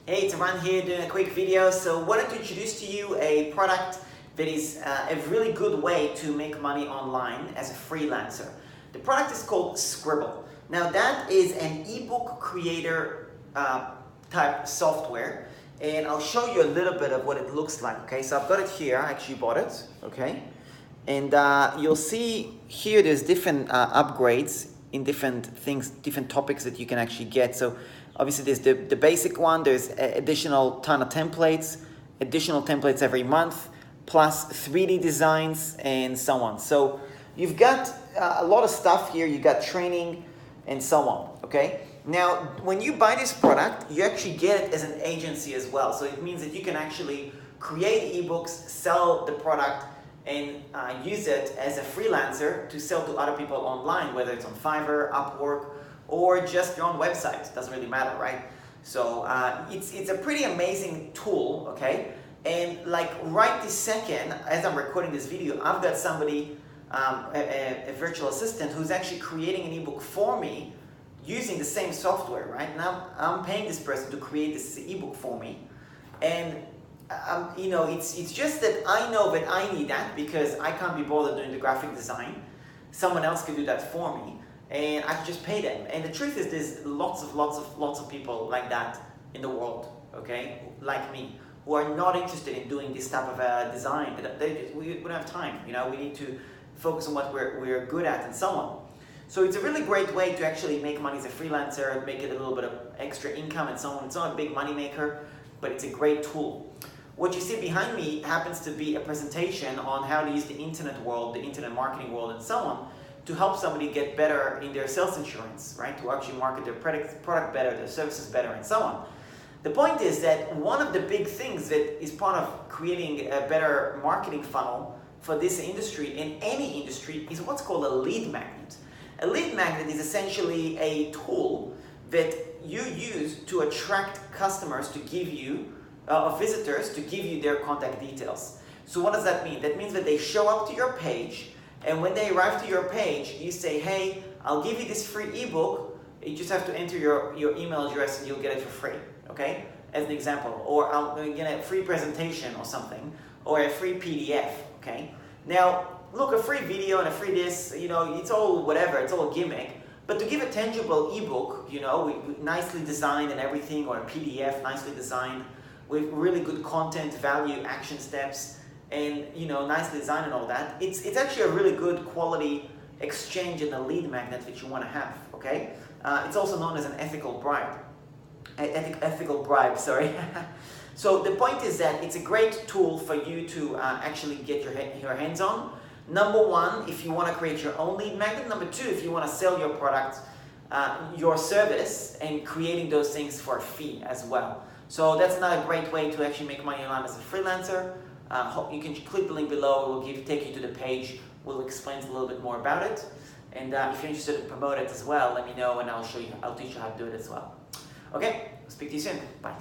Hey, it's Eran here doing a quick video. So I wanted to introduce to you a product that is a really good way to make money online as a freelancer. The product is called Sqribble. Now that is an ebook creator type software, and I'll show you a little bit of what it looks like. Okay, so I've got it here. I actually bought it. Okay, and you'll see here there's different upgrades in different things, different topics that you can actually get. So obviously there's the basic one, there's additional ton of templates, additional templates every month, plus 3D designs and so on. So you've got a lot of stuff here, you got training and so on, okay? Now, when you buy this product, you actually get it as an agency as well. So it means that you can actually create ebooks, sell the product, and use it as a freelancer to sell to other people online, whether it's on Fiverr, Upwork, or just your own website. It doesn't really matter, right? So it's a pretty amazing tool, okay? And like right this second, as I'm recording this video, I've got somebody, a virtual assistant, who's actually creating an ebook for me using the same software, right? Now I'm paying this person to create this ebook for me, and you know, it's just that I know that I need that because I can't be bothered doing the graphic design. Someone else can do that for me, and I can just pay them. And the truth is, there's lots of people like that in the world, okay, like me, who are not interested in doing this type of design. We don't have time, you know. We need to focus on what we're good at and so on. So it's a really great way to actually make money as a freelancer, make it a little bit of extra income and so on. It's not a big money maker, but it's a great tool. What you see behind me happens to be a presentation on how to use the internet world, the internet marketing world and so on, to help somebody get better in their sales insurance, right? To actually market their product better, their services better and so on. The point is that one of the big things that is part of creating a better marketing funnel for this industry, in any industry, is what's called a lead magnet. A lead magnet is essentially a tool that you use to attract customers to give you visitors to give you their contact details. So what does that mean? That means that they show up to your page, and when they arrive to your page, you say, hey, I'll give you this free ebook. You just have to enter your email address and you'll get it for free, okay? As an example. Or I'll get a free presentation or something, or a free PDF, okay? Now, look, a free video and a free this, you know, it's all whatever, it's all a gimmick. But to give a tangible ebook, you know, nicely designed and everything, or a PDF nicely designed, with really good content, value, action steps, and you know, nicely designed and all that, it's actually a really good quality exchange in the lead magnet that you want to have. Okay, it's also known as an ethical bribe. Ethical bribe, sorry. So the point is that it's a great tool for you to actually get your hands on. Number one, if you want to create your own lead magnet. Number two, if you want to sell your product, your service, and creating those things for a fee as well. So that's another great way to actually make money online as a freelancer. You can click the link below. It will take you to the page. We'll explain a little bit more about it. And if you're interested to promote it as well, let me know and I'll teach you how to do it as well. Okay, speak to you soon. Bye.